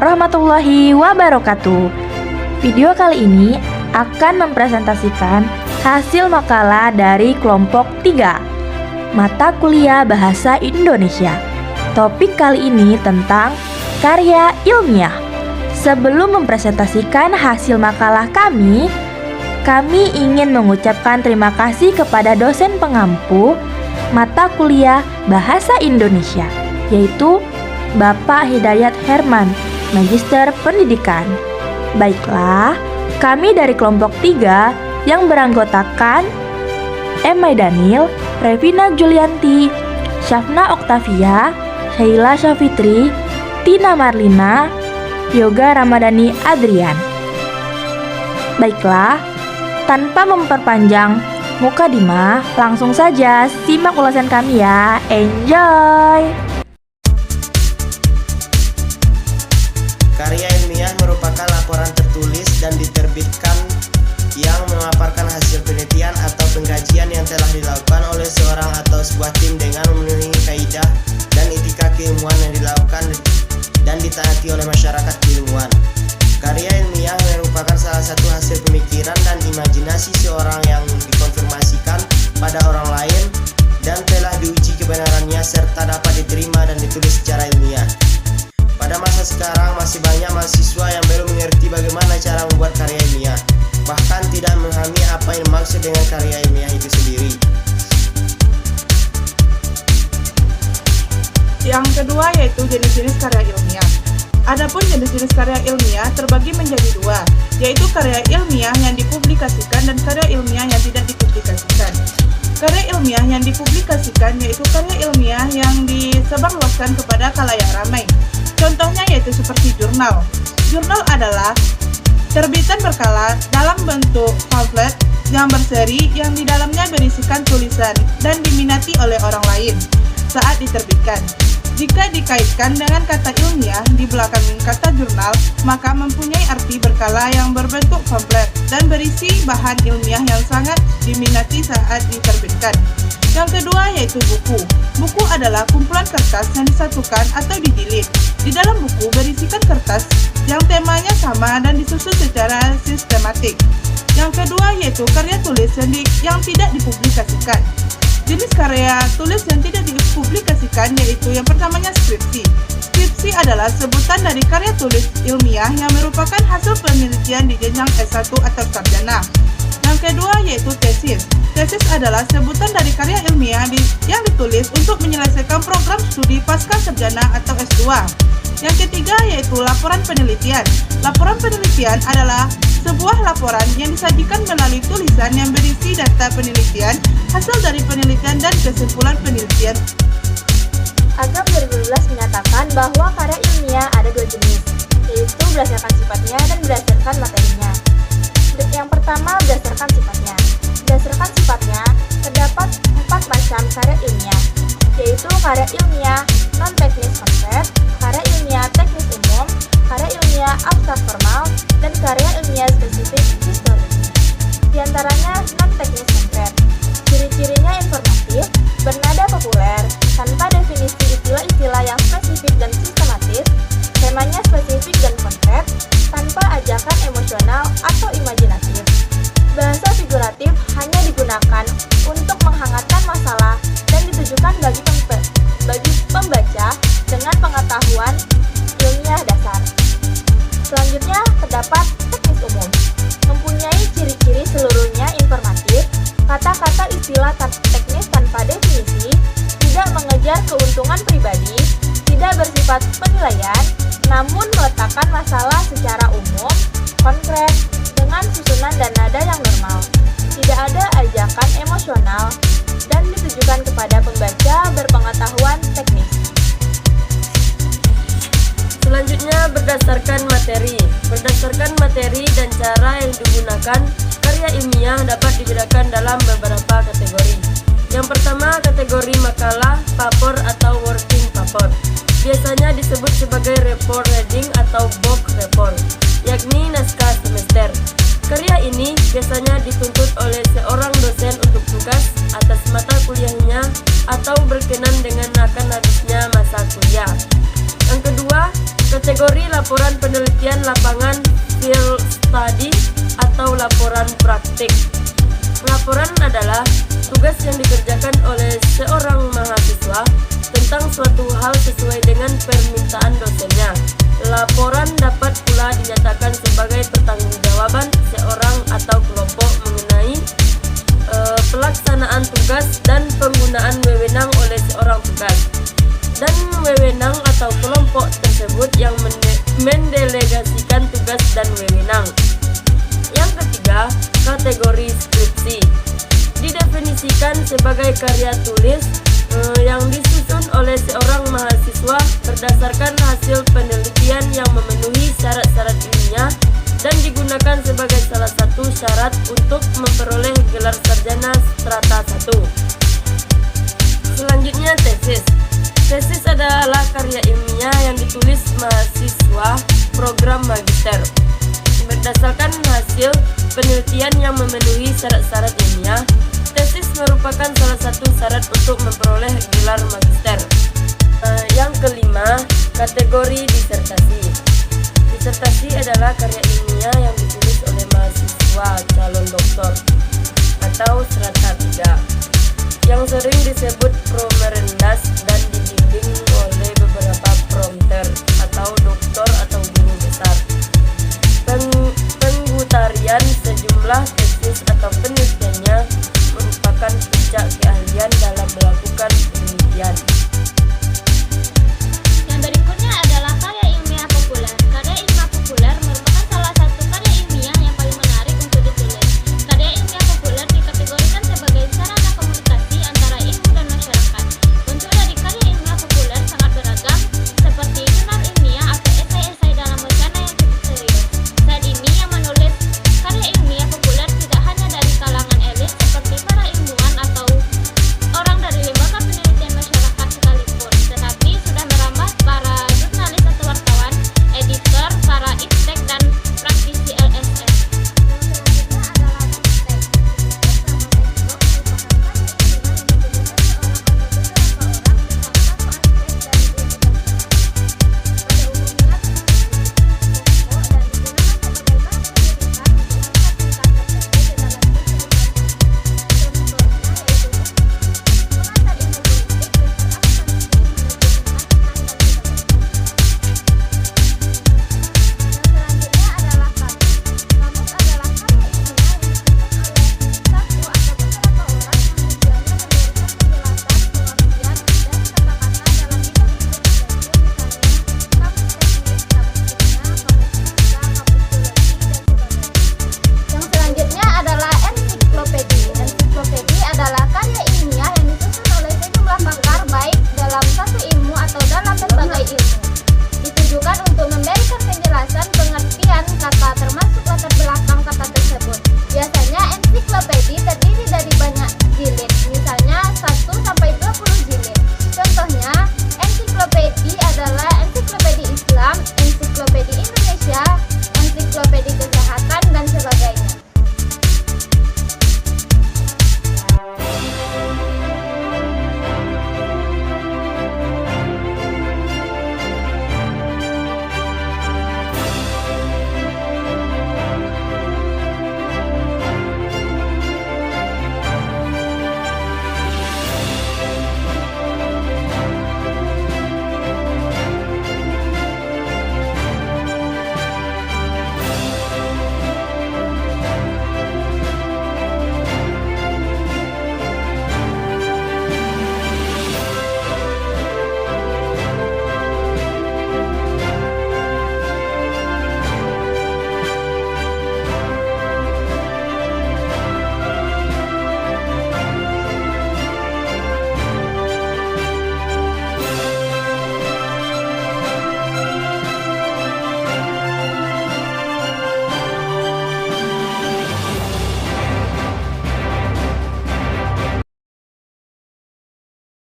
warahmatullahi wabarakatuh. Video kali ini akan mempresentasikan hasil makalah dari kelompok 3 Mata Kuliah Bahasa Indonesia. Topik kali ini tentang karya ilmiah. Sebelum mempresentasikan hasil makalah kami ingin mengucapkan terima kasih kepada dosen pengampu Mata Kuliah Bahasa Indonesia, yaitu Bapak Hidayat Herman, Magister Pendidikan. Baiklah, kami dari kelompok 3 yang beranggotakan Emai Daniel, Revina Julianti, Syafna Oktavia, Sheila Syafitri, Tina Marlina, Yoga Ramadhani Adrian. Baiklah, tanpa memperpanjang mukadimah, langsung saja simak ulasan kami ya. Enjoy! Karya ilmiah merupakan laporan tertulis dan diterbitkan yang memaparkan hasil penelitian atau pengkajian yang telah dilakukan oleh seorang atau sebuah tim dengan memenuhi kaidah dan etika keilmuan yang dilakukan dan ditaati oleh masyarakat keilmuan. Karya ilmiah merupakan salah satu hasil pemikiran dan imajinasi seorang yang dikonfirmasikan pada orang lain dan telah diuji kebenarannya serta dapat diterima dan ditulis secara ilmiah. Pada masa sekarang masih banyak mahasiswa yang belum mengerti bagaimana cara membuat karya ilmiah, bahkan tidak memahami apa yang dimaksud dengan karya ilmiah itu sendiri. Yang kedua yaitu jenis-jenis karya ilmiah. Adapun jenis-jenis karya ilmiah terbagi menjadi dua, yaitu karya ilmiah yang dipublikasikan dan karya ilmiah yang tidak dipublikasikan. Karya ilmiah yang dipublikasikan yaitu karya ilmiah yang disebarluaskan kepada khalayak ramai. Contohnya yaitu seperti jurnal. Jurnal adalah terbitan berkala dalam bentuk pamflet yang berseri yang di dalamnya berisikan tulisan dan diminati oleh orang lain saat diterbitkan. Jika dikaitkan dengan kata ilmiah di belakang kata jurnal, maka mempunyai arti berkala yang berbentuk pamflet dan berisi bahan ilmiah yang sangat diminati saat diterbitkan. Yang kedua yaitu buku. Buku adalah kumpulan kertas yang disatukan atau dijilid. Di dalam buku berisikan kertas yang temanya sama dan disusun secara sistematik. Yang kedua yaitu karya tulis yang tidak dipublikasikan. Jenis karya tulis yang tidak dipublikasikan yaitu yang pertamanya skripsi. Skripsi adalah sebutan dari karya tulis ilmiah yang merupakan hasil penelitian di jenjang S1 atau sarjana. Yang kedua yaitu tesis. Tesis adalah sebutan dari karya ilmiah yang ditulis untuk menyelesaikan program studi pasca sarjana atau S2. Yang ketiga yaitu laporan penelitian. Laporan penelitian adalah sebuah laporan yang disajikan melalui tulisan yang berisi data penelitian, hasil dari penelitian dan kesimpulan penelitian. Agam 2012 menyatakan bahwa karya ilmiah ada dua jenis, yaitu berdasarkan sifatnya dan berdasarkan materinya. Yang pertama berdasarkan sifatnya. Berdasarkan sifatnya, terdapat 4 macam karya ilmiah, yaitu karya ilmiah non-teknis konkret, karya ilmiah teknis umum, karya ilmiah abstrak formal, dan karya ilmiah spesifik historis. Di antaranya non-teknis konkret. Ciri-cirinya informatif, bernada populer, tanpa definisi istilah-istilah yang spesifik dan sistematis, temanya spesifik dan konkret, tanpa ajakan emosional atau imajinatif. Bahasa figuratif hanya digunakan untuk menghangatkan masalah dan ditujukan bagi pembaca dengan pengetahuan ilmiah dasar. Selanjutnya terdapat teknis umum, mempunyai ciri-ciri seluruhnya informatif, kata-kata istilah teknis tanpa definisi, tidak mengejar keuntungan pribadi, tidak bersifat penilaian, namun meletakkan masalah secara umum, konkret, dengan susunan dan nada yang normal. Tidak ada ajakan emosional dan ditujukan kepada pembaca berpengetahuan teknis. Selanjutnya berdasarkan materi. Berdasarkan materi dan cara yang digunakan, karya ilmiah dapat dibedakan dalam beberapa kategori. Yang pertama, kategori makalah, paper atau working paper. Biasanya disebut sebagai report reading atau book report. yakni naskah semester. Karya ini biasanya dituntut oleh seorang dosen untuk tugas atas mata kuliahnya atau berkenan dengan akan habisnya masa kuliah. Yang kedua, kategori laporan penelitian lapangan field study atau laporan praktik. Laporan adalah tugas yang dikerjakan oleh seorang mahasiswa tentang suatu hal sesuai dengan permintaan dosennya. Laporan dapat pula dinyatakan sebagai pertanggungjawaban seorang atau kelompok mengenai pelaksanaan tugas dan penggunaan wewenang oleh seorang tugas dan wewenang atau kelompok tersebut yang mendelegasikan tugas dan wewenang. Yang ketiga, kategori skripsi didefinisikan sebagai karya tulis yang disusun oleh seorang mahasiswa berdasarkan hasil penelitian yang memenuhi syarat-syarat ilmiah dan digunakan sebagai salah satu syarat untuk memperoleh gelar sarjana strata 1. Selanjutnya, tesis. Tesis adalah karya ilmiah yang ditulis mahasiswa program magister berdasarkan hasil penelitian yang memenuhi syarat-syarat ilmiah. Tesis merupakan salah satu syarat untuk memperoleh gelar magister. Yang kelima, kategori disertasi. Disertasi adalah karya ilmiah yang ditulis oleh mahasiswa calon doktor atau strata 3 yang sering disebut promerendas dan